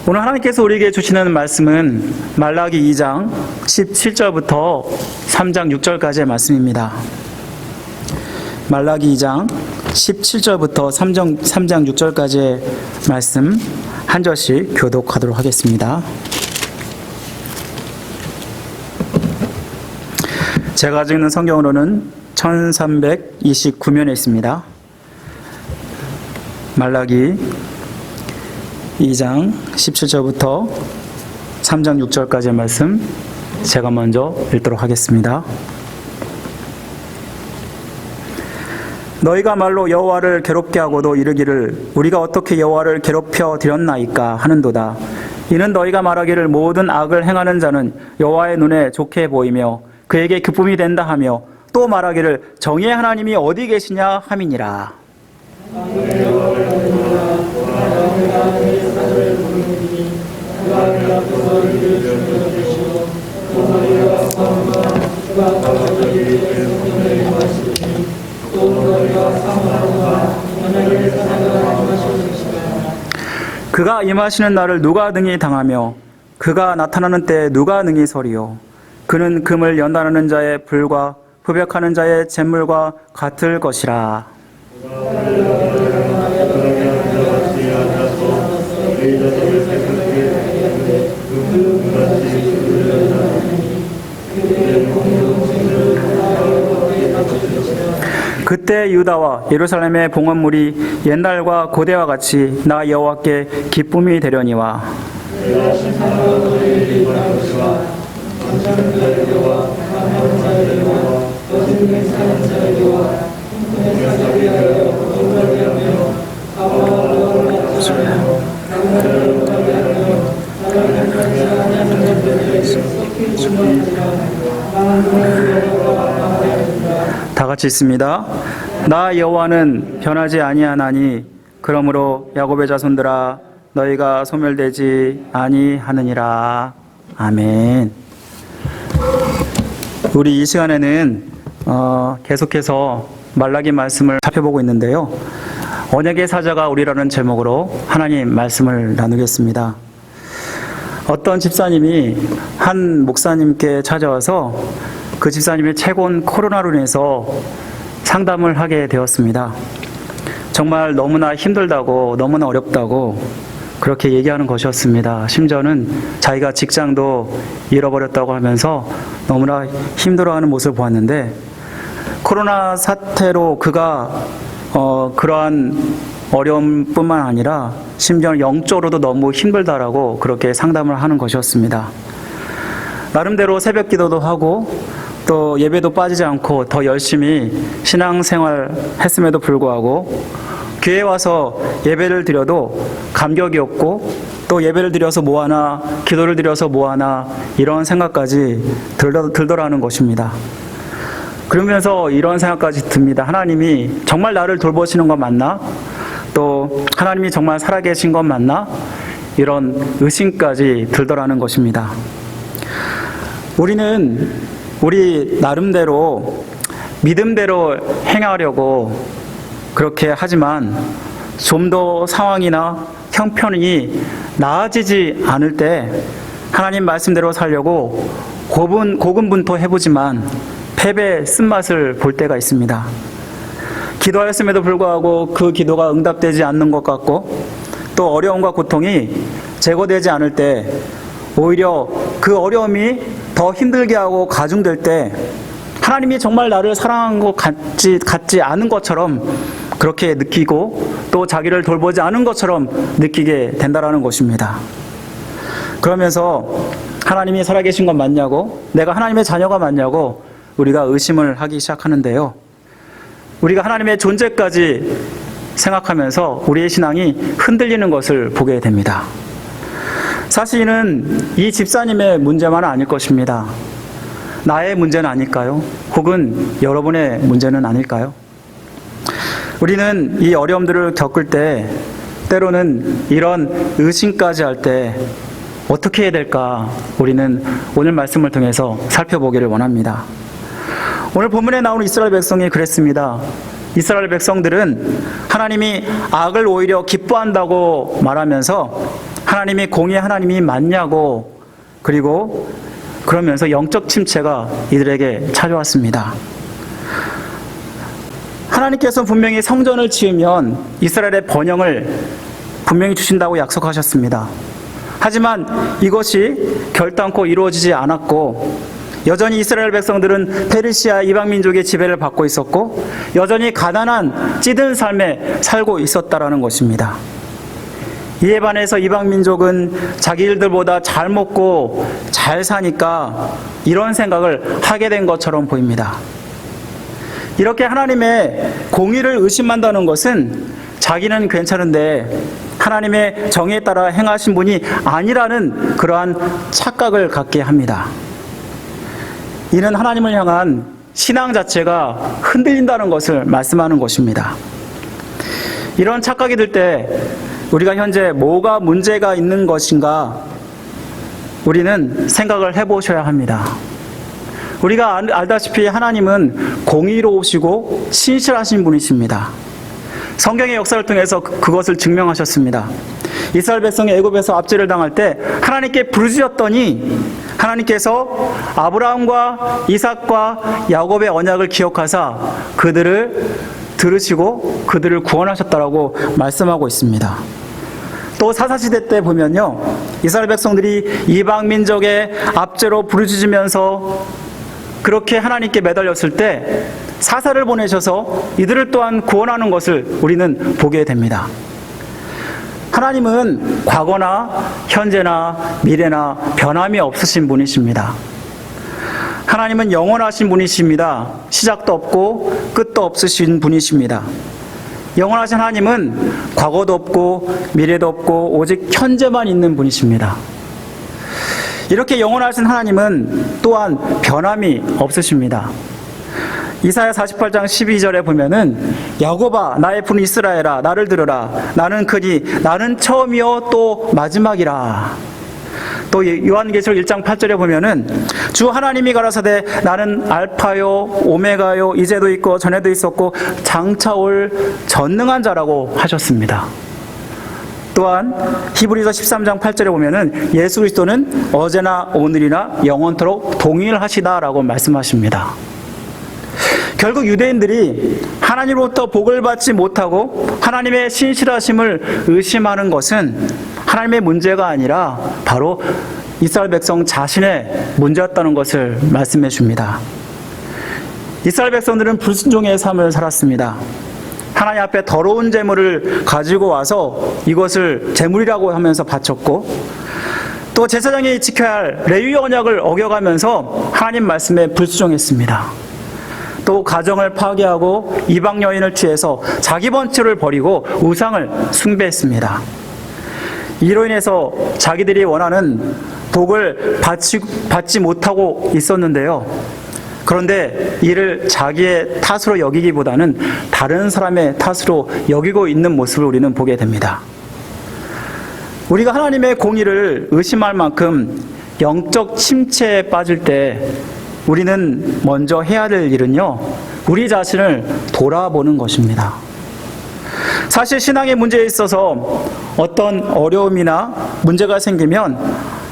오늘 하나님께서 우리에게 주시는 말씀은 말라기 2장 17절부터 3장 6절까지의 말씀입니다. 말라기 2장 17절부터 3장 6절까지의 말씀 한 절씩 교독하도록 하겠습니다. 제가 가지고 있는 성경으로는 1329면에 있습니다. 말라기 2장 17절부터 3장 6절까지의 말씀 제가 먼저 읽도록 하겠습니다. 너희가 말로 여호와를 괴롭게 하고도 이르기를 우리가 어떻게 여호와를 괴롭혀 드렸나이까 하는도다. 이는 너희가 말하기를 모든 악을 행하는 자는 여호와의 눈에 좋게 보이며 그에게 기쁨이 된다 하며 또 말하기를 정의의 하나님이 어디 계시냐 함이니라. 그가 임하시는 날을 누가 능히 당하며 그가 나타나는 때에 누가 능히 서리요. 그는 금을 연단하는 자의 불과 부벽하는 자의 잿물과 같을 것이라. 그때 유다와 예루살렘의 봉헌물이 옛날과 고대와 같이 나 여호와께 기쁨이 되려니와 다 같이 있습니다. 나 여호와는 변하지 아니하나니 그러므로 야곱의 자손들아 너희가 소멸되지 아니하느니라. 아멘. 우리 이 시간에는 계속해서 말라기 말씀을 살펴보고 있는데요. 언약의 사자가 우리라는 제목으로 하나님 말씀을 나누겠습니다. 어떤 집사님이 한 목사님께 찾아와서 그 집사님의 최근 코로나로 인해서 상담을 하게 되었습니다. 정말 너무나 힘들다고 너무나 어렵다고 그렇게 얘기하는 것이었습니다. 심지어는 자기가 직장도 잃어버렸다고 하면서 너무나 힘들어하는 모습을 보았는데 코로나 사태로 그가 그러한 어려움뿐만 아니라 심지어 영적으로도 너무 힘들다라고 그렇게 상담을 하는 것이었습니다. 나름대로 새벽 기도도 하고 또 예배도 빠지지 않고 더 열심히 신앙생활 했음에도 불구하고 교회에 와서 예배를 드려도 감격이 없고 또 예배를 드려서 뭐하나 기도를 드려서 뭐하나 이런 생각까지 들더라는 것입니다. 그러면서 이런 생각까지 듭니다. 하나님이 정말 나를 돌보시는 건 맞나? 또 하나님이 정말 살아계신 건 맞나? 이런 의심까지 들더라는 것입니다. 우리는 우리 나름대로 믿음대로 행하려고 그렇게 하지만 좀 더 상황이나 형편이 나아지지 않을 때 하나님 말씀대로 살려고 고군분투 해보지만 패배의 쓴맛을 볼 때가 있습니다. 기도하였음에도 불구하고 그 기도가 응답되지 않는 것 같고 또 어려움과 고통이 제거되지 않을 때 오히려 그 어려움이 더 힘들게 하고 가중될 때 하나님이 정말 나를 사랑한 것 같지 않은 것처럼 그렇게 느끼고 또 자기를 돌보지 않은 것처럼 느끼게 된다라는 것입니다. 그러면서 하나님이 살아계신 건 맞냐고 내가 하나님의 자녀가 맞냐고 우리가 의심을 하기 시작하는데요. 우리가 하나님의 존재까지 생각하면서 우리의 신앙이 흔들리는 것을 보게 됩니다. 사실은 이 집사님의 문제만은 아닐 것입니다. 나의 문제는 아닐까요? 혹은 여러분의 문제는 아닐까요? 우리는 이 어려움들을 겪을 때 때로는 이런 의심까지 할 때 어떻게 해야 될까 우리는 오늘 말씀을 통해서 살펴보기를 원합니다. 오늘 본문에 나오는 이스라엘 백성이 그랬습니다. 이스라엘 백성들은 하나님이 악을 오히려 기뻐한다고 말하면서 하나님이 공의 하나님이 맞냐고, 그리고 그러면서 영적 침체가 이들에게 찾아왔습니다. 하나님께서 분명히 성전을 지으면 이스라엘의 번영을 분명히 주신다고 약속하셨습니다. 하지만 이것이 결단코 이루어지지 않았고, 여전히 이스라엘 백성들은 페르시아 이방민족의 지배를 받고 있었고, 여전히 가난한 찌든 삶에 살고 있었다라는 것입니다. 이에 반해서 이방민족은 자기 일들보다 잘 먹고 잘 사니까 이런 생각을 하게 된 것처럼 보입니다. 이렇게 하나님의 공의를 의심한다는 것은 자기는 괜찮은데 하나님의 정의에 따라 행하신 분이 아니라는 그러한 착각을 갖게 합니다. 이는 하나님을 향한 신앙 자체가 흔들린다는 것을 말씀하는 것입니다. 이런 착각이 들 때 우리가 현재 뭐가 문제가 있는 것인가 우리는 생각을 해보셔야 합니다. 우리가 알다시피 하나님은 공의로우시고 신실하신 분이십니다. 성경의 역사를 통해서 그것을 증명하셨습니다. 이스라엘 백성이 애굽에서 압제를 당할 때 하나님께 부르짖었더니 하나님께서 아브라함과 이삭과 야곱의 언약을 기억하사 그들을 들으시고 그들을 구원하셨다라고 말씀하고 있습니다. 또 사사시대 때 보면요, 이스라엘 백성들이 이방 민족의 압제로 부르짖으면서 그렇게 하나님께 매달렸을 때 사사를 보내셔서 이들을 또한 구원하는 것을 우리는 보게 됩니다. 하나님은 과거나 현재나 미래나 변함이 없으신 분이십니다. 하나님은 영원하신 분이십니다. 시작도 없고 끝도 없으신 분이십니다. 영원하신 하나님은 과거도 없고 미래도 없고 오직 현재만 있는 분이십니다. 이렇게 영원하신 하나님은 또한 변함이 없으십니다. 이사야 48장 12절에 보면은 야곱아 나의 분 이스라엘아 나를 들으라 나는 그니 나는 처음이요 또 마지막이라. 또 요한계시록 1장 8절에 보면은 주 하나님이 가라사대 나는 알파요 오메가요 이제도 있고 전에도 있었고 장차 올 전능한 자라고 하셨습니다. 또한 히브리서 13장 8절에 보면은 예수 그리스도는 어제나 오늘이나 영원토록 동일하시다라고 말씀하십니다. 결국 유대인들이 하나님으로부터 복을 받지 못하고 하나님의 신실하심을 의심하는 것은 하나님의 문제가 아니라 바로 이스라엘 백성 자신의 문제였다는 것을 말씀해 줍니다. 이스라엘 백성들은 불순종의 삶을 살았습니다. 하나님 앞에 더러운 제물을 가지고 와서 이것을 제물이라고 하면서 바쳤고, 또 제사장이 지켜야 할 레위 언약을 어겨가면서 하나님 말씀에 불순종했습니다. 또 가정을 파괴하고 이방 여인을 취해서 자기 번처를 버리고 우상을 숭배했습니다. 이로 인해서 자기들이 원하는 복을 받지 못하고 있었는데요. 그런데 이를 자기의 탓으로 여기기보다는 다른 사람의 탓으로 여기고 있는 모습을 우리는 보게 됩니다. 우리가 하나님의 공의를 의심할 만큼 영적 침체에 빠질 때 우리는 먼저 해야 될 일은요, 우리 자신을 돌아보는 것입니다. 사실 신앙의 문제에 있어서 어떤 어려움이나 문제가 생기면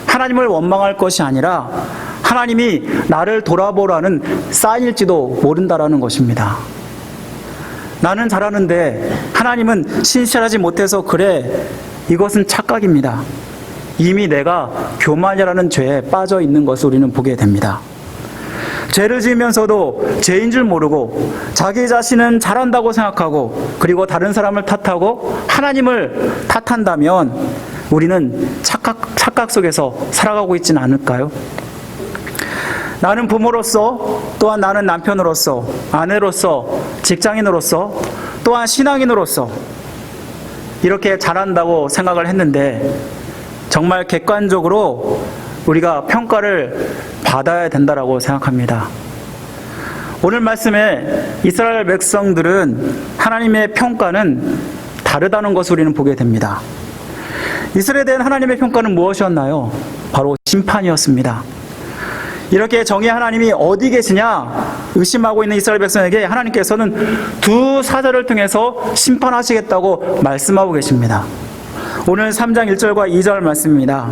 하나님을 원망할 것이 아니라 하나님이 나를 돌아보라는 사인일지도 모른다라는 것입니다. 나는 잘하는데 하나님은 신실하지 못해서 그래. 이것은 착각입니다. 이미 내가 교만이라는 죄에 빠져 있는 것을 우리는 보게 됩니다. 죄를 지으면서도 죄인 줄 모르고 자기 자신은 잘한다고 생각하고 그리고 다른 사람을 탓하고 하나님을 탓한다면 우리는 착각 속에서 살아가고 있지는 않을까요? 나는 부모로서, 또한 나는 남편으로서, 아내로서, 직장인으로서, 또한 신앙인으로서 이렇게 잘한다고 생각을 했는데 정말 객관적으로 우리가 평가를 받아야 된다라고 생각합니다. 오늘 말씀에 이스라엘 백성들은 하나님의 평가는 다르다는 것을 우리는 보게 됩니다. 이스라엘에 대한 하나님의 평가는 무엇이었나요? 바로 심판이었습니다. 이렇게 정의 하나님이 어디 계시냐 의심하고 있는 이스라엘 백성에게 하나님께서는 두 사자를 통해서 심판하시겠다고 말씀하고 계십니다. 오늘 3장 1절과 2절 말씀입니다.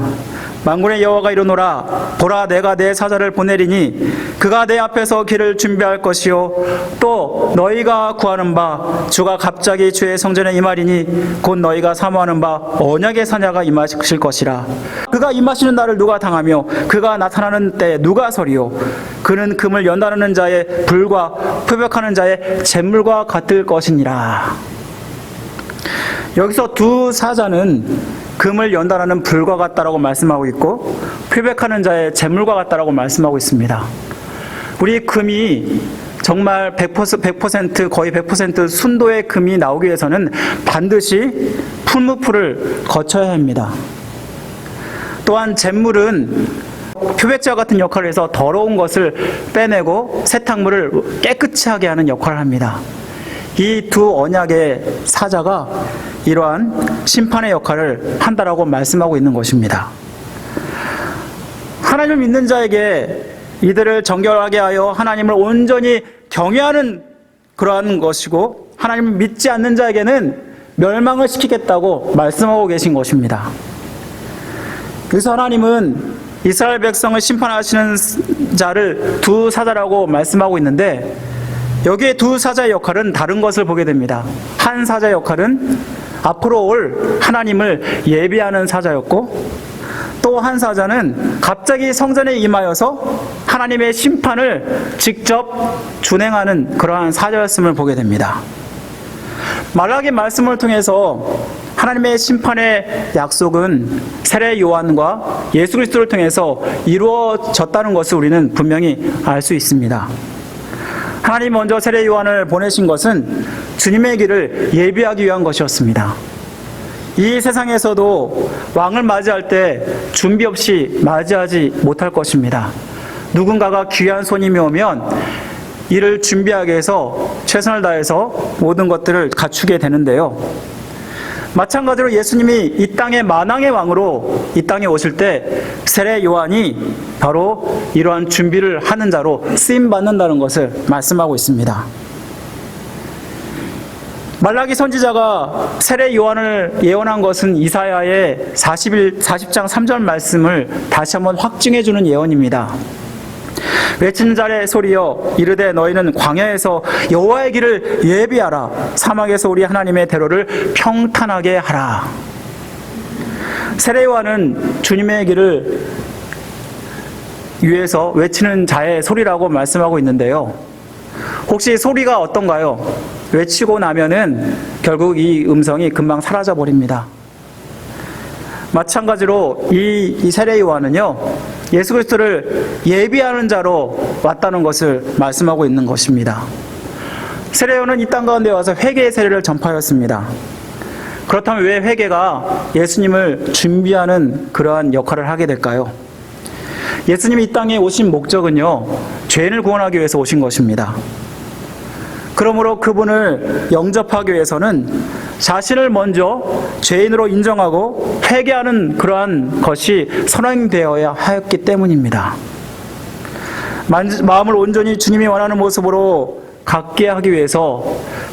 만군의 여호와가 이르노라 보라 내가 내 사자를 보내리니 그가 내 앞에서 길을 준비할 것이요 또 너희가 구하는 바 주가 갑자기 주의 성전에 임하리니 곧 너희가 사모하는 바 언약의 사냐가 임하실 것이라. 그가 임하시는 날을 누가 당하며 그가 나타나는 때에 누가 서리요 그는 금을 연단하는 자의 불과 표벽하는 자의 잿물과 같을 것이니라. 여기서 두 사자는 금을 연단하는 불과 같다라고 말씀하고 있고 표백하는 자의 잿물과 같다라고 말씀하고 있습니다. 우리 금이 정말 100% 거의 100% 순도의 금이 나오기 위해서는 반드시 풀무풀을 거쳐야 합니다. 또한 잿물은 표백제와 같은 역할을 해서 더러운 것을 빼내고 세탁물을 깨끗이 하게 하는 역할을 합니다. 이 두 언약의 사자가 이러한 심판의 역할을 한다라고 말씀하고 있는 것입니다. 하나님을 믿는 자에게 이들을 정결하게 하여 하나님을 온전히 경외하는 그러한 것이고 하나님을 믿지 않는 자에게는 멸망을 시키겠다고 말씀하고 계신 것입니다. 그래서 하나님은 이스라엘 백성을 심판하시는 자를 두 사자라고 말씀하고 있는데 여기에 두 사자의 역할은 다른 것을 보게 됩니다. 한 사자의 역할은 앞으로 올 하나님을 예비하는 사자였고 또 한 사자는 갑자기 성전에 임하여서 하나님의 심판을 직접 준행하는 그러한 사자였음을 보게 됩니다. 말라기 말씀을 통해서 하나님의 심판의 약속은 세례 요한과 예수 그리스도를 통해서 이루어졌다는 것을 우리는 분명히 알 수 있습니다. 하나님 먼저 세례 요한을 보내신 것은 주님의 길을 예비하기 위한 것이었습니다. 이 세상에서도 왕을 맞이할 때 준비 없이 맞이하지 못할 것입니다. 누군가가 귀한 손님이 오면 이를 준비하게 해서 최선을 다해서 모든 것들을 갖추게 되는데요. 마찬가지로 예수님이 이 땅의 만왕의 왕으로 이 땅에 오실 때 세례 요한이 바로 이러한 준비를 하는 자로 쓰임받는다는 것을 말씀하고 있습니다. 말라기 선지자가 세례 요한을 예언한 것은 이사야의 40장 3절 말씀을 다시 한번 확증해 주는 예언입니다. 외치는 자의 소리여 이르되 너희는 광야에서 여호와의 길을 예비하라 사막에서 우리 하나님의 대로를 평탄하게 하라. 세례 요한은 주님의 길을 위해서 외치는 자의 소리라고 말씀하고 있는데요. 혹시 소리가 어떤가요? 외치고 나면은 결국 이 음성이 금방 사라져 버립니다. 마찬가지로 이 세례 요한은요, 예수 그리스도를 예비하는 자로 왔다는 것을 말씀하고 있는 것입니다. 세례 요한은 이 땅 가운데 와서 회개의 세례를 전파하였습니다. 그렇다면 왜 회개가 예수님을 준비하는 그러한 역할을 하게 될까요? 예수님이 이 땅에 오신 목적은요, 죄인을 구원하기 위해서 오신 것입니다. 그러므로 그분을 영접하기 위해서는 자신을 먼저 죄인으로 인정하고 회개하는 그러한 것이 선행되어야 하였기 때문입니다. 마음을 온전히 주님이 원하는 모습으로 갖게 하기 위해서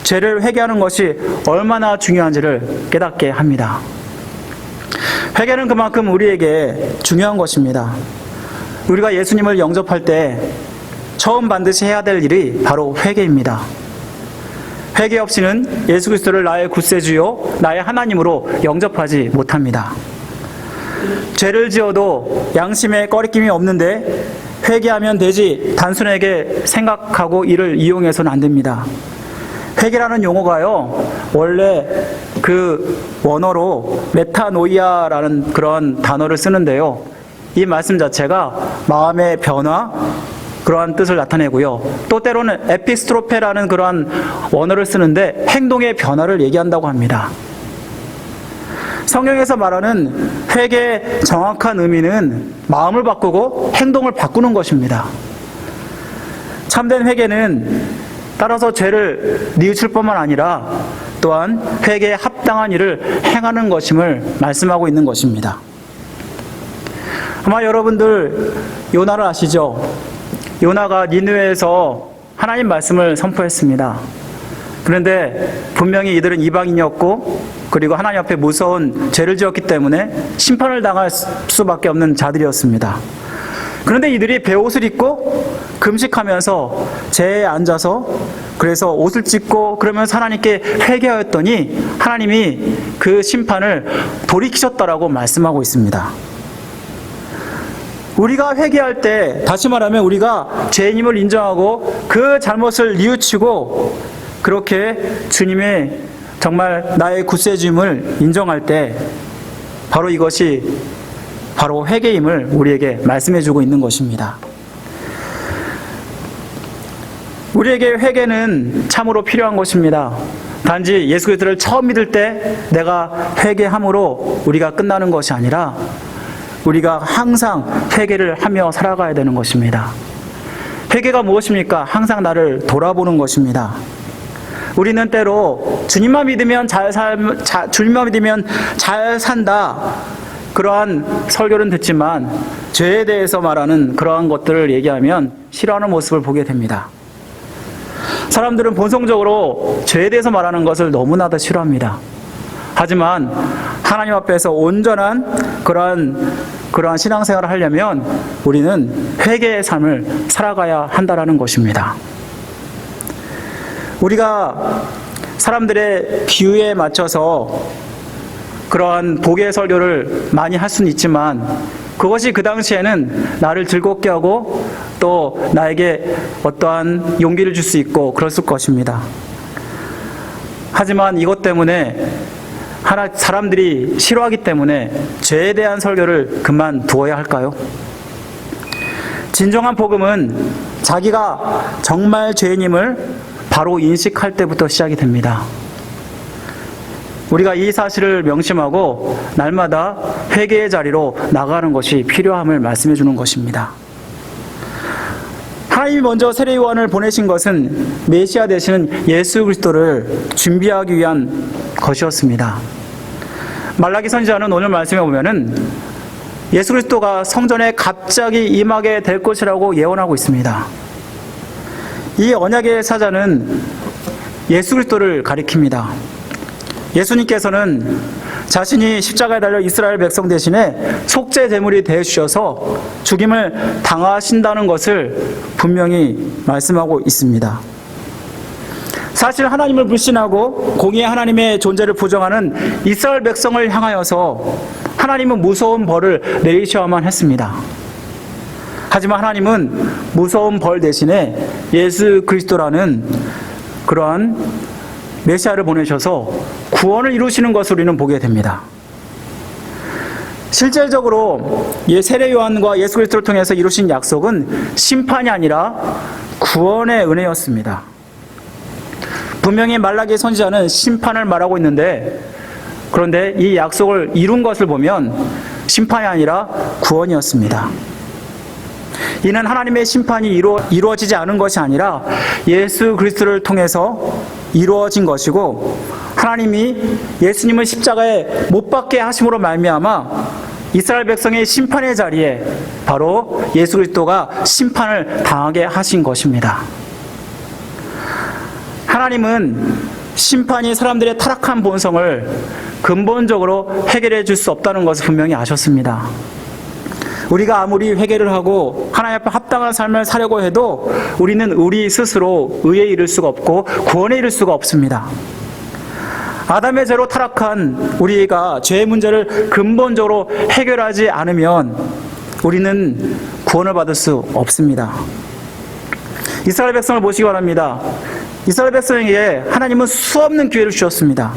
죄를 회개하는 것이 얼마나 중요한지를 깨닫게 합니다. 회개는 그만큼 우리에게 중요한 것입니다. 우리가 예수님을 영접할 때 처음 반드시 해야 될 일이 바로 회개입니다. 회개 없이는 예수 그리스도를 나의 구세주요 나의 하나님으로 영접하지 못합니다. 죄를 지어도 양심에 꺼리낌이 없는데 회개하면 되지 단순하게 생각하고 이를 이용해서는 안 됩니다. 회개라는 용어가요, 원래 그 원어로 메타노이아라는 그런 단어를 쓰는데요, 이 말씀 자체가 마음의 변화, 그러한 뜻을 나타내고요. 또 때로는 에피스트로페라는 그러한 원어를 쓰는데 행동의 변화를 얘기한다고 합니다. 성경에서 말하는 회개의 정확한 의미는 마음을 바꾸고 행동을 바꾸는 것입니다. 참된 회개는 따라서 죄를 뉘우칠 뿐만 아니라 또한 회개에 합당한 일을 행하는 것임을 말씀하고 있는 것입니다. 아마 여러분들 요나를 아시죠? 요나가 니느웨에서 하나님 말씀을 선포했습니다. 그런데 분명히 이들은 이방인이었고 그리고 하나님 앞에 무서운 죄를 지었기 때문에 심판을 당할 수밖에 없는 자들이었습니다. 그런데 이들이 베옷을 입고 금식하면서 제에 앉아서 그래서 옷을 찢고 그러면서 하나님께 회개하였더니 하나님이 그 심판을 돌이키셨다라고 말씀하고 있습니다. 우리가 회개할 때, 다시 말하면 우리가 죄인임을 인정하고 그 잘못을 뉘우치고 그렇게 주님의 정말 나의 구세주임을 인정할 때 바로 이것이 바로 회개임을 우리에게 말씀해 주고 있는 것입니다. 우리에게 회개는 참으로 필요한 것입니다. 단지 예수 그리스도를 처음 믿을 때 내가 회개함으로 우리가 끝나는 것이 아니라 우리가 항상 회개를 하며 살아가야 되는 것입니다. 회개가 무엇입니까? 항상 나를 돌아보는 것입니다. 우리는 때로 주님만 믿으면 주님만 믿으면 잘 산다, 그러한 설교는 듣지만 죄에 대해서 말하는 그러한 것들을 얘기하면 싫어하는 모습을 보게 됩니다. 사람들은 본성적으로 죄에 대해서 말하는 것을 너무나도 싫어합니다. 하지만 하나님 앞에서 온전한 그러한 신앙생활을 하려면 우리는 회개의 삶을 살아가야 한다는 것입니다. 우리가 사람들의 비유에 맞춰서 그러한 복의 설교를 많이 할 수는 있지만 그것이 그 당시에는 나를 즐겁게 하고 또 나에게 어떠한 용기를 줄 수 있고 그랬을 것입니다. 하지만 이것 때문에 사람들이 싫어하기 때문에 죄에 대한 설교를 그만두어야 할까요? 진정한 복음은 자기가 정말 죄인임을 바로 인식할 때부터 시작이 됩니다. 우리가 이 사실을 명심하고 날마다 회개의 자리로 나가는 것이 필요함을 말씀해 주는 것입니다. 하나님이 먼저 세례 요한을 보내신 것은 메시아 되시는 예수 그리스도를 준비하기 위한 것이었습니다. 말라기 선지자는 오늘 말씀에 보면은 예수 그리스도가 성전에 갑자기 임하게 될 것이라고 예언하고 있습니다. 이 언약의 사자는 예수 그리스도를 가리킵니다. 예수님께서는 자신이 십자가에 달려 이스라엘 백성 대신에 속죄 제물이 되어 주셔서 죽임을 당하신다는 것을 분명히 말씀하고 있습니다. 사실 하나님을 불신하고 공의의 하나님의 존재를 부정하는 이스라엘 백성을 향하여서 하나님은 무서운 벌을 내리셔야만 했습니다. 하지만 하나님은 무서운 벌 대신에 예수 그리스도라는 그러한 메시아를 보내셔서 구원을 이루시는 것을 우리는 보게 됩니다. 실질적으로 세례 요한과 예수 그리스도를 통해서 이루신 약속은 심판이 아니라 구원의 은혜였습니다. 분명히 말라기 선지자는 심판을 말하고 있는데 그런데 이 약속을 이룬 것을 보면 심판이 아니라 구원이었습니다. 이는 하나님의 심판이 이루어지지 않은 것이 아니라 예수 그리스도를 통해서 이루어진 것이고 하나님이 예수님을 십자가에 못 박게 하심으로 말미암아 이스라엘 백성의 심판의 자리에 바로 예수 그리스도가 심판을 당하게 하신 것입니다. 하나님은 심판이 사람들의 타락한 본성을 근본적으로 해결해 줄 수 없다는 것을 분명히 아셨습니다. 우리가 아무리 회개를 하고 하나님 앞에 합당한 삶을 살려고 해도 우리는 우리 스스로 의에 이를 수가 없고 구원에 이를 수가 없습니다. 아담의 죄로 타락한 우리가 죄의 문제를 근본적으로 해결하지 않으면 우리는 구원을 받을 수 없습니다. 이스라엘 백성을 보시기 바랍니다. 이스라엘 백성에게 하나님은 수없는 기회를 주셨습니다.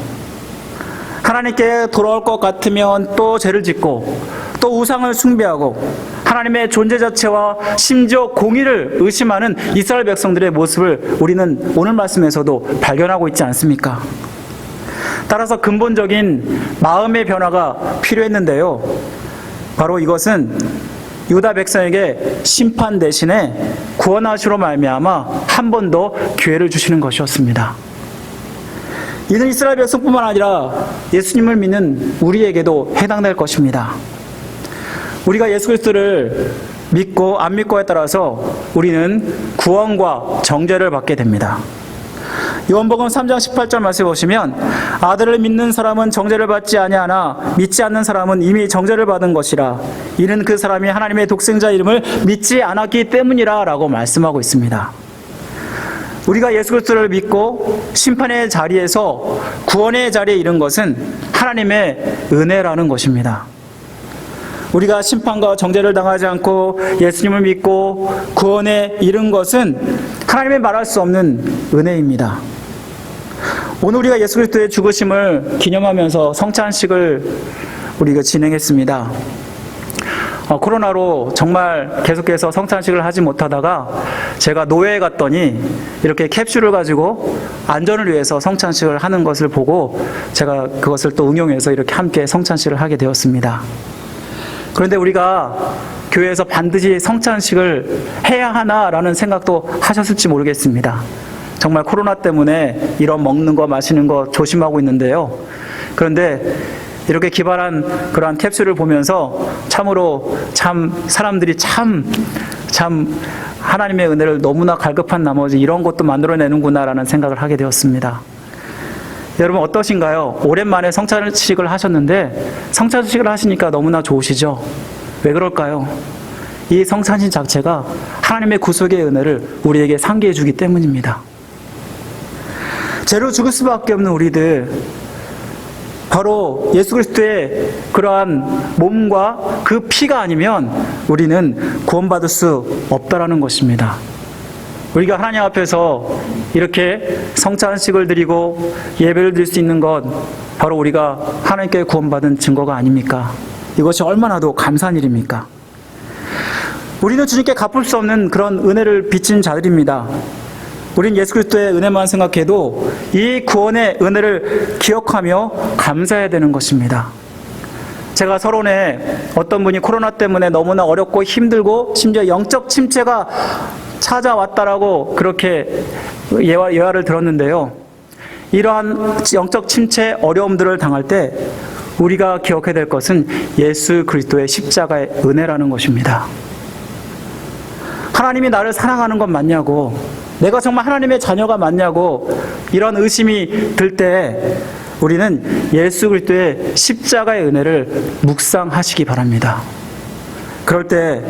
하나님께 돌아올 것 같으면 또 죄를 짓고 또 우상을 숭배하고 하나님의 존재 자체와 심지어 공의를 의심하는 이스라엘 백성들의 모습을 우리는 오늘 말씀에서도 발견하고 있지 않습니까? 따라서 근본적인 마음의 변화가 필요했는데요. 바로 이것은 유다 백성에게 심판 대신에 구원하시로 말미암아 한 번 더 기회를 주시는 것이었습니다. 이는 이스라엘 백성뿐만 아니라 예수님을 믿는 우리에게도 해당될 것입니다. 우리가 예수 그리스도를 믿고 안 믿고에 따라서 우리는 구원과 정죄를 받게 됩니다. 요한복음 3장 18절 말씀해 보시면 아들을 믿는 사람은 정죄를 받지 아니하나 믿지 않는 사람은 이미 정죄를 받은 것이라. 이는 그 사람이 하나님의 독생자 이름을 믿지 않았기 때문이라 라고 말씀하고 있습니다. 우리가 예수 그리스도를 믿고 심판의 자리에서 구원의 자리에 이른 것은 하나님의 은혜라는 것입니다. 우리가 심판과 정죄를 당하지 않고 예수님을 믿고 구원에 이른 것은 하나님의 말할 수 없는 은혜입니다. 오늘 우리가 예수 그리스도의 죽으심을 기념하면서 성찬식을 우리가 진행했습니다. 코로나로 정말 계속해서 성찬식을 하지 못하다가 제가 노회에 갔더니 이렇게 캡슐을 가지고 안전을 위해서 성찬식을 하는 것을 보고 제가 그것을 또 응용해서 이렇게 함께 성찬식을 하게 되었습니다. 그런데 우리가 교회에서 반드시 성찬식을 해야 하나라는 생각도 하셨을지 모르겠습니다. 정말 코로나 때문에 이런 먹는 거 마시는 거 조심하고 있는데요. 그런데 이렇게 기발한 그러한 캡슐을 보면서 참으로 사람들이 참 하나님의 은혜를 너무나 갈급한 나머지 이런 것도 만들어내는구나라는 생각을 하게 되었습니다. 여러분 어떠신가요? 오랜만에 성찬식을 하셨는데 성찬식을 하시니까 너무나 좋으시죠? 왜 그럴까요? 이 성찬식 자체가 하나님의 구속의 은혜를 우리에게 상기해 주기 때문입니다. 죄로 죽을 수밖에 없는 우리들, 바로 예수 그리스도의 그러한 몸과 그 피가 아니면 우리는 구원받을 수 없다라는 것입니다. 우리가 하나님 앞에서 이렇게 성찬식을 드리고 예배를 드릴 수 있는 것, 바로 우리가 하나님께 구원받은 증거가 아닙니까? 이것이 얼마나도 감사한 일입니까? 우리는 주님께 갚을 수 없는 그런 은혜를 빚진 자들입니다. 우린 예수 그리스도의 은혜만 생각해도 이 구원의 은혜를 기억하며 감사해야 되는 것입니다. 제가 서론에 어떤 분이 코로나 때문에 너무나 어렵고 힘들고 심지어 영적 침체가 찾아왔다라고 그렇게 예화를 들었는데요. 이러한 영적 침체 어려움들을 당할 때 우리가 기억해야 될 것은 예수 그리스도의 십자가의 은혜라는 것입니다. 하나님이 나를 사랑하는 건 맞냐고, 내가 정말 하나님의 자녀가 맞냐고 이런 의심이 들 때 우리는 예수 그리스도의 십자가의 은혜를 묵상하시기 바랍니다. 그럴 때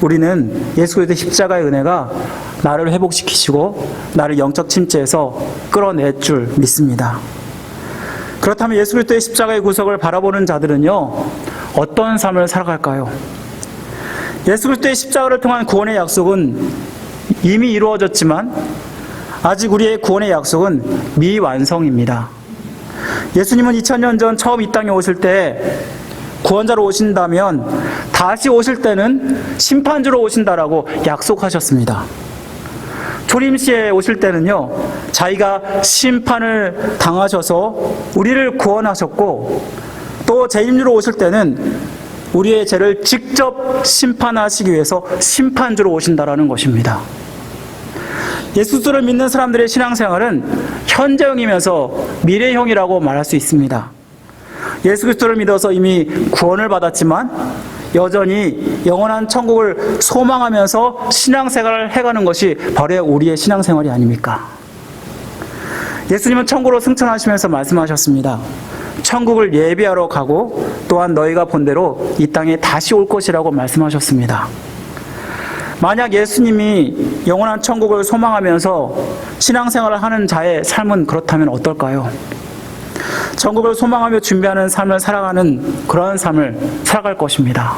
우리는 예수 그리스도의 십자가의 은혜가 나를 회복시키시고 나를 영적 침체에서 끌어낼 줄 믿습니다. 그렇다면 예수 그리스도의 십자가의 구속을 바라보는 자들은요, 어떤 삶을 살아갈까요? 예수 그리스도의 십자가를 통한 구원의 약속은 이미 이루어졌지만 아직 우리의 구원의 약속은 미완성입니다. 예수님은 2000년 전 처음 이 땅에 오실 때 구원자로 오신다면 다시 오실 때는 심판주로 오신다라고 약속하셨습니다. 초림시에 오실 때는요, 자기가 심판을 당하셔서 우리를 구원하셨고, 또 재림주로 오실 때는 우리의 죄를 직접 심판하시기 위해서 심판주로 오신다라는 것입니다. 예수 그리스도를 믿는 사람들의 신앙생활은 현재형이면서 미래형이라고 말할 수 있습니다. 예수 그리스도를 믿어서 이미 구원을 받았지만 여전히 영원한 천국을 소망하면서 신앙생활을 해가는 것이 바로 우리의 신앙생활이 아닙니까? 예수님은 천국으로 승천하시면서 말씀하셨습니다. 천국을 예비하러 가고 또한 너희가 본 대로 이 땅에 다시 올 것이라고 말씀하셨습니다. 만약 예수님이 영원한 천국을 소망하면서 신앙생활을 하는 자의 삶은 그렇다면 어떨까요? 천국을 소망하며 준비하는 삶을 살아가는 그런 삶을 살아갈 것입니다.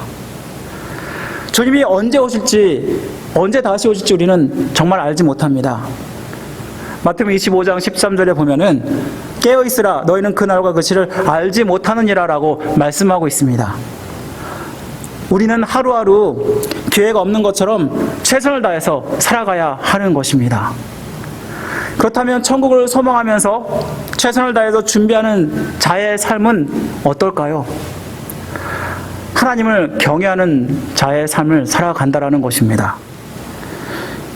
주님이 언제 오실지, 언제 다시 오실지 우리는 정말 알지 못합니다. 마태복음 25장 13절에 보면은 깨어있으라 너희는 그날과 그 시를 알지 못하느니라 라고 말씀하고 있습니다. 우리는 하루하루 기회가 없는 것처럼 최선을 다해서 살아가야 하는 것입니다. 그렇다면 천국을 소망하면서 최선을 다해서 준비하는 자의 삶은 어떨까요? 하나님을 경외하는 자의 삶을 살아간다라는 것입니다.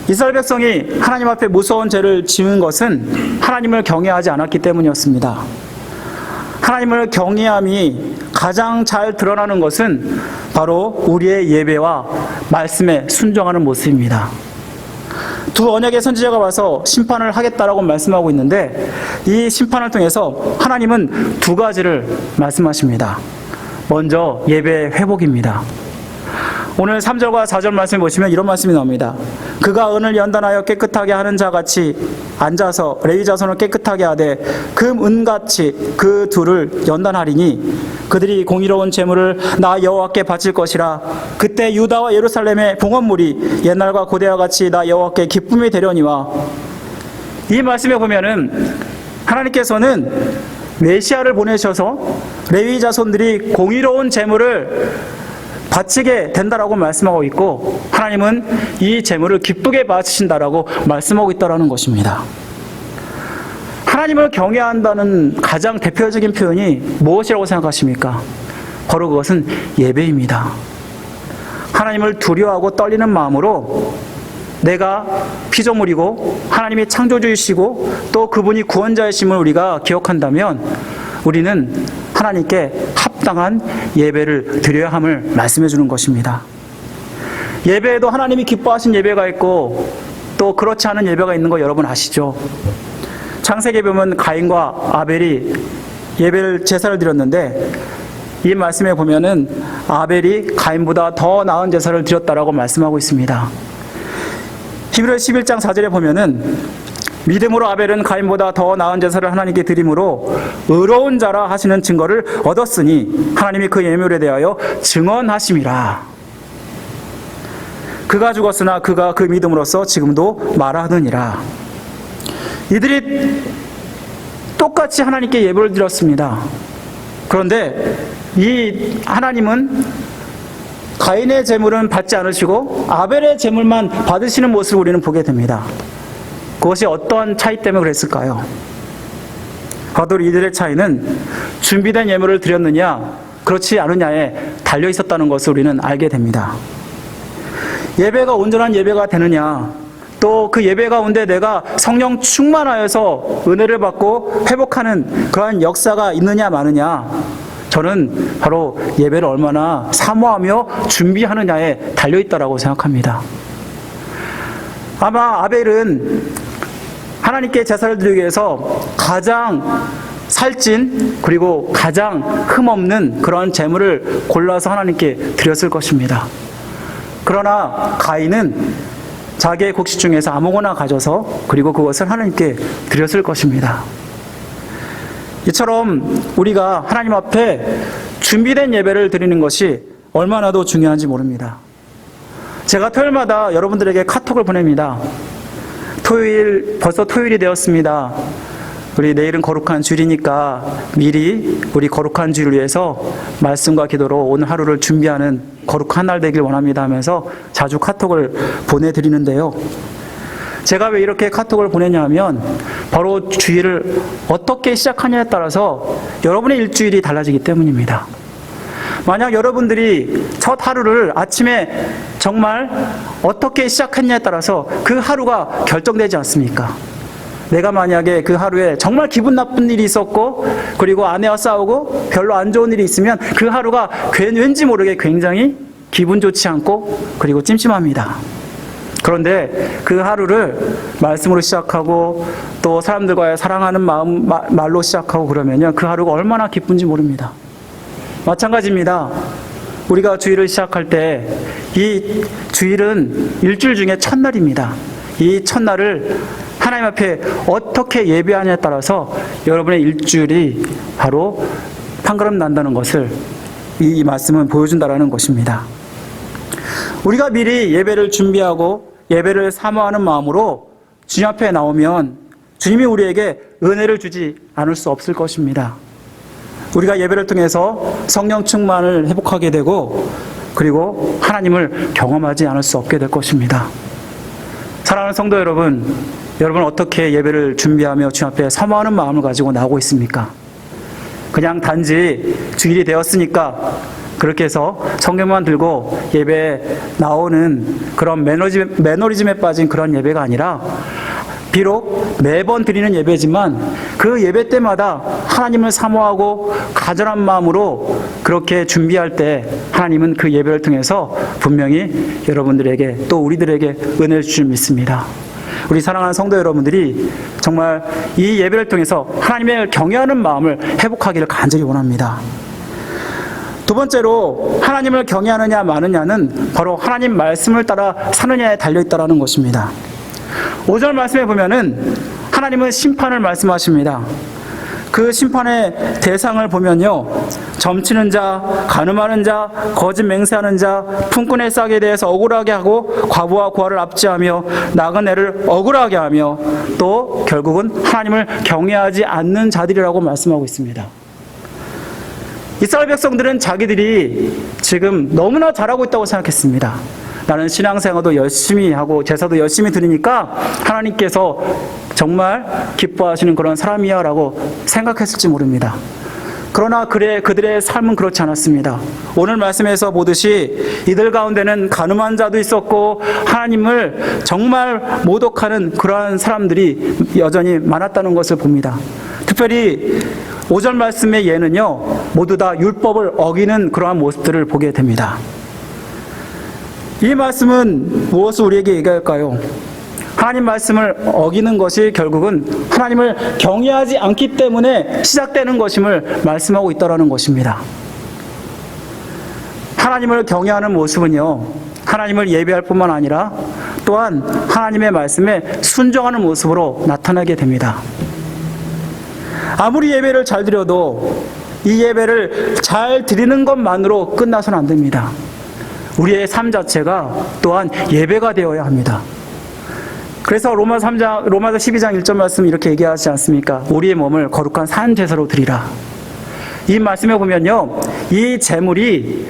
이스라엘 백성이 하나님 앞에 무서운 죄를 지은 것은 하나님을 경외하지 않았기 때문이었습니다. 하나님을 경외함이 가장 잘 드러나는 것은 바로 우리의 예배와 말씀에 순종하는 모습입니다. 두 언약의 선지자가 와서 심판을 하겠다라고 말씀하고 있는데, 이 심판을 통해서 하나님은 두 가지를 말씀하십니다. 먼저 예배 회복입니다. 오늘 3절과 4절 말씀을 보시면 이런 말씀이 나옵니다. 그가 은을 연단하여 깨끗하게 하는 자같이 앉아서 레위 자손을 깨끗하게 하되 금 은같이 그 둘을 연단하리니 그들이 공의로운 제물을 나 여호와께 바칠 것이라. 그때 유다와 예루살렘의 봉헌물이 옛날과 고대와 같이 나 여호와께 기쁨이 되려니와. 이 말씀에 보면은 하나님께서는 메시아를 보내셔서 레위 자손들이 공의로운 제물을 바치게 된다라고 말씀하고 있고, 하나님은 이 제물을 기쁘게 바치신다라고 말씀하고 있다라는 것입니다. 하나님을 경외한다는 가장 대표적인 표현이 무엇이라고 생각하십니까? 바로 그것은 예배입니다. 하나님을 두려워하고 떨리는 마음으로 내가 피조물이고 하나님이 창조주이시고 또 그분이 구원자이심을 우리가 기억한다면 우리는 하나님께 합당한 예배를 드려야 함을 말씀해 주는 것입니다. 예배에도 하나님이 기뻐하신 예배가 있고 또 그렇지 않은 예배가 있는 거 여러분 아시죠? 창세기에 보면 가인과 아벨이 예배를 제사를 드렸는데, 이 말씀에 보면은 아벨이 가인보다 더 나은 제사를 드렸다라고 말씀하고 있습니다. 히브리서 11장 4절에 보면은 믿음으로 아벨은 가인보다 더 나은 제사를 하나님께 드림으로 의로운 자라 하시는 증거를 얻었으니 하나님이 그 예물에 대하여 증언하심이라. 그가 죽었으나 그가 그 믿음으로써 지금도 말하느니라. 이들이 똑같이 하나님께 예배를 드렸습니다. 그런데 이 하나님은 가인의 제물은 받지 않으시고 아벨의 제물만 받으시는 모습을 우리는 보게 됩니다. 그것이 어떠한 차이 때문에 그랬을까요? 바로 이들의 차이는 준비된 예물을 드렸느냐 그렇지 않느냐에 달려 있었다는 것을 우리는 알게 됩니다. 예배가 온전한 예배가 되느냐, 또 그 예배 가운데 내가 성령 충만하여서 은혜를 받고 회복하는 그러한 역사가 있느냐 마느냐, 저는 바로 예배를 얼마나 사모하며 준비하느냐에 달려있다라고 생각합니다. 아마 아벨은 하나님께 제사를 드리기 위해서 가장 살찐 그리고 가장 흠없는 그런 제물을 골라서 하나님께 드렸을 것입니다. 그러나 가인은 자기의 곡식 중에서 아무거나 가져서 그리고 그것을 하나님께 드렸을 것입니다. 이처럼 우리가 하나님 앞에 준비된 예배를 드리는 것이 얼마나 더 중요한지 모릅니다. 제가 토요일마다 여러분들에게 카톡을 보냅니다. 벌써 토요일이 되었습니다. 우리 내일은 거룩한 주일이니까 미리 우리 거룩한 주일을 위해서 말씀과 기도로 오늘 하루를 준비하는 거룩한 날 되길 원합니다 하면서 자주 카톡을 보내드리는데요. 제가 왜 이렇게 카톡을 보내냐 하면 바로 주일을 어떻게 시작하냐에 따라서 여러분의 일주일이 달라지기 때문입니다. 만약 여러분들이 첫 하루를 아침에 정말 어떻게 시작했냐에 따라서 그 하루가 결정되지 않습니까? 내가 만약에 그 하루에 정말 기분 나쁜 일이 있었고 그리고 아내와 싸우고 별로 안 좋은 일이 있으면 그 하루가 왠지 모르게 굉장히 기분 좋지 않고 그리고 찜찜합니다. 그런데 그 하루를 말씀으로 시작하고 또 사람들과의 사랑하는 말로 시작하고 그러면요, 그 하루가 얼마나 기쁜지 모릅니다. 마찬가지입니다. 우리가 주일을 시작할 때 이 주일은 일주일 중에 첫날입니다. 이 첫날을 하나님 앞에 어떻게 예배하냐에 따라서 여러분의 일주일이 바로 판가름 난다는 것을 이 말씀은 보여준다는 것입니다. 우리가 미리 예배를 준비하고 예배를 사모하는 마음으로 주님 앞에 나오면 주님이 우리에게 은혜를 주지 않을 수 없을 것입니다. 우리가 예배를 통해서 성령 충만을 회복하게 되고 그리고 하나님을 경험하지 않을 수 없게 될 것입니다. 사랑하는 성도 여러분, 여러분 어떻게 예배를 준비하며 주님 앞에 사모하는 마음을 가지고 나오고 있습니까? 그냥 단지 주일이 되었으니까 그렇게 해서 성경만 들고 예배에 나오는 그런 매너리즘에 빠진 그런 예배가 아니라, 비록 매번 드리는 예배지만 그 예배 때마다 하나님을 사모하고 간절한 마음으로 그렇게 준비할 때 하나님은 그 예배를 통해서 분명히 여러분들에게 또 우리들에게 은혜를 주실 줄 믿습니다. 우리 사랑하는 성도 여러분들이 정말 이 예배를 통해서 하나님을 경외하는 마음을 회복하기를 간절히 원합니다. 두 번째로 하나님을 경외하느냐 마느냐는 바로 하나님 말씀을 따라 사느냐에 달려있다는 것입니다. 5절 말씀에 보면은 하나님은 심판을 말씀하십니다. 그 심판의 대상을 보면요, 점치는 자, 가늠하는 자, 거짓 맹세하는 자, 품꾼의 싹에 대해서 억울하게 하고 과부와 고아를 압제하며 nak은 애를 억울하게 하며 또 결국은 하나님을 경외하지 않는 자들이라고 말씀하고 있습니다. 이스라엘 백성들은 자기들이 지금 너무나 잘하고 있다고 생각했습니다. 나는 신앙생활도 열심히 하고 제사도 열심히 드리니까 하나님께서 정말 기뻐하시는 그런 사람이야 라고 생각했을지 모릅니다. 그러나 그들의 삶은 그렇지 않았습니다. 오늘 말씀에서 보듯이 이들 가운데는 가늠한 자도 있었고 하나님을 정말 모독하는 그러한 사람들이 여전히 많았다는 것을 봅니다. 특별히 5절 말씀의 예는요, 모두 다 율법을 어기는 그러한 모습들을 보게 됩니다. 이 말씀은 무엇을 우리에게 얘기할까요? 하나님 말씀을 어기는 것이 결국은 하나님을 경외하지 않기 때문에 시작되는 것임을 말씀하고 있다는 것입니다. 하나님을 경외하는 모습은요, 하나님을 예배할 뿐만 아니라 또한 하나님의 말씀에 순종하는 모습으로 나타나게 됩니다. 아무리 예배를 잘 드려도 이 예배를 잘 드리는 것만으로 끝나서는 안 됩니다. 우리의 삶 자체가 또한 예배가 되어야 합니다. 그래서 로마서 12장 1절 말씀 이렇게 얘기하지 않습니까? 우리의 몸을 거룩한 산 제사로 드리라. 이 말씀에 보면요, 이 제물이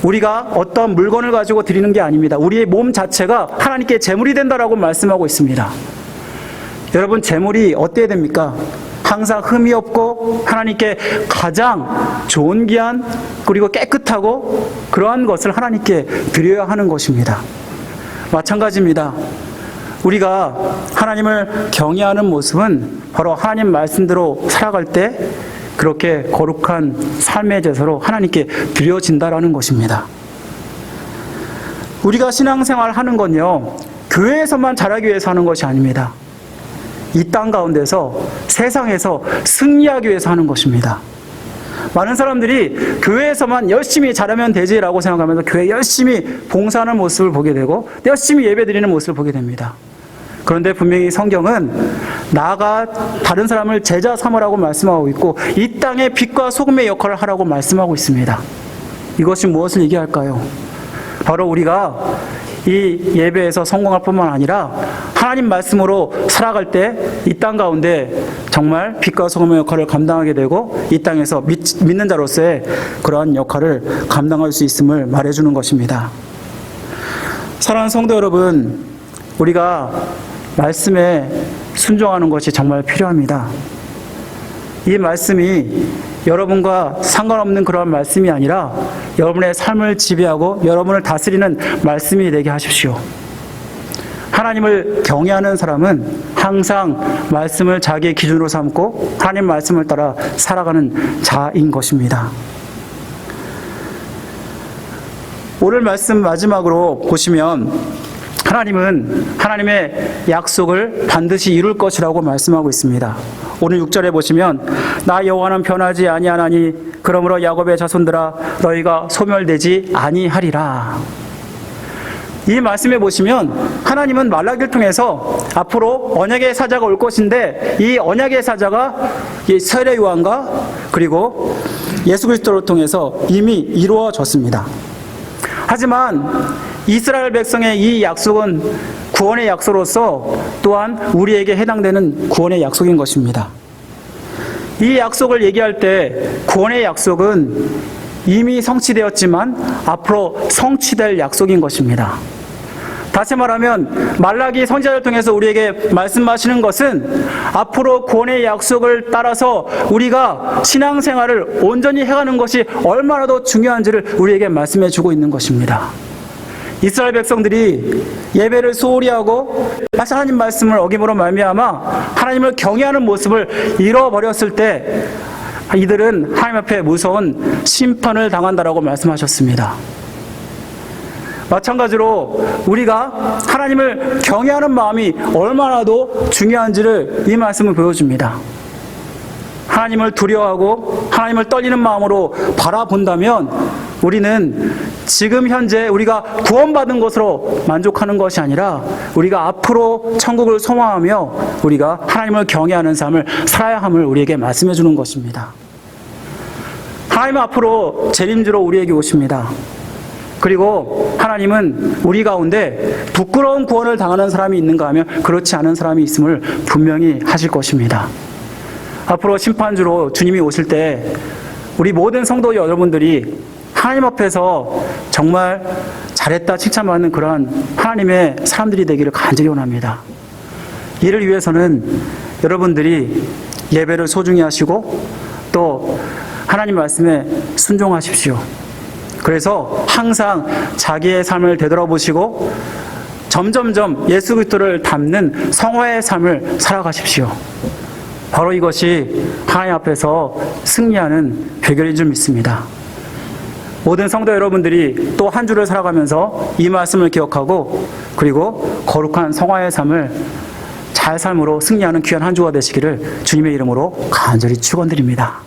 우리가 어떤 물건을 가지고 드리는 게 아닙니다. 우리의 몸 자체가 하나님께 제물이 된다라고 말씀하고 있습니다. 여러분, 제물이 어때야 됩니까? 항상 흠이 없고 하나님께 가장 좋은 귀한 그리고 깨끗하고 그러한 것을 하나님께 드려야 하는 것입니다. 마찬가지입니다. 우리가 하나님을 경외하는 모습은 바로 하나님 말씀대로 살아갈 때 그렇게 거룩한 삶의 제사로 하나님께 드려진다라는 것입니다. 우리가 신앙생활 하는 건요, 교회에서만 잘하기 위해서 하는 것이 아닙니다. 이 땅 가운데서 세상에서 승리하기 위해서 하는 것입니다. 많은 사람들이 교회에서만 열심히 잘하면 되지라고 생각하면서 교회 열심히 봉사하는 모습을 보게 되고 열심히 예배드리는 모습을 보게 됩니다. 그런데 분명히 성경은 나가 다른 사람을 제자 삼으라고 말씀하고 있고 이 땅의 빛과 소금의 역할을 하라고 말씀하고 있습니다. 이것이 무엇을 얘기할까요? 바로 우리가 이 예배에서 성공할 뿐만 아니라 하나님 말씀으로 살아갈 때 이 땅 가운데 정말 빛과 소금의 역할을 감당하게 되고 이 땅에서 믿는 자로서의 그러한 역할을 감당할 수 있음을 말해주는 것입니다. 사랑하는 성도 여러분, 우리가 말씀에 순종하는 것이 정말 필요합니다. 이 말씀이 여러분과 상관없는 그런 말씀이 아니라 여러분의 삶을 지배하고 여러분을 다스리는 말씀이 되게 하십시오. 하나님을 경외하는 사람은 항상 말씀을 자기의 기준으로 삼고 하나님 말씀을 따라 살아가는 자인 것입니다. 오늘 말씀 마지막으로 보시면 하나님은 하나님의 약속을 반드시 이룰 것이라고 말씀하고 있습니다. 오늘 6절에 보시면 나 여호와는 변하지 아니하나니 그러므로 야곱의 자손들아 너희가 소멸되지 아니하리라. 이 말씀에 보시면 하나님은 말라기를 통해서 앞으로 언약의 사자가 올 것인데 이 언약의 사자가 세례 요한과 그리고 예수 그리스도를 통해서 이미 이루어졌습니다. 하지만 이스라엘 백성의 이 약속은 구원의 약속으로서 또한 우리에게 해당되는 구원의 약속인 것입니다. 이 약속을 얘기할 때 구원의 약속은 이미 성취되었지만 앞으로 성취될 약속인 것입니다. 다시 말하면 말라기 선지자를 통해서 우리에게 말씀하시는 것은 앞으로 구원의 약속을 따라서 우리가 신앙생활을 온전히 해가는 것이 얼마나 더 중요한지를 우리에게 말씀해 주고 있는 것입니다. 이스라엘 백성들이 예배를 소홀히 하고 하나님 말씀을 어김으로 말미암아 하나님을 경외하는 모습을 잃어버렸을 때 이들은 하나님 앞에 무서운 심판을 당한다라고 말씀하셨습니다. 마찬가지로 우리가 하나님을 경외하는 마음이 얼마나도 중요한지를 이 말씀은 보여줍니다. 하나님을 두려워하고 하나님을 떨리는 마음으로 바라본다면 우리는 지금 현재 우리가 구원받은 것으로 만족하는 것이 아니라 우리가 앞으로 천국을 소망하며 우리가 하나님을 경외하는 삶을 살아야 함을 우리에게 말씀해 주는 것입니다. 하나님은 앞으로 재림주로 우리에게 오십니다. 그리고 하나님은 우리 가운데 부끄러운 구원을 당하는 사람이 있는가 하면 그렇지 않은 사람이 있음을 분명히 하실 것입니다. 앞으로 심판주로 주님이 오실 때 우리 모든 성도 여러분들이 하나님 앞에서 정말 잘했다 칭찬받는 그러한 하나님의 사람들이 되기를 간절히 원합니다. 이를 위해서는 여러분들이 예배를 소중히 하시고 또 하나님 말씀에 순종하십시오. 그래서 항상 자기의 삶을 되돌아보시고 점점점 예수 그리스도를 닮는 성화의 삶을 살아가십시오. 바로 이것이 하나님 앞에서 승리하는 비결인 줄 믿습니다. 모든 성도 여러분들이 또 한 주를 살아가면서 이 말씀을 기억하고 그리고 거룩한 성화의 삶을 잘 삶으로 승리하는 귀한 한 주가 되시기를 주님의 이름으로 간절히 축원드립니다.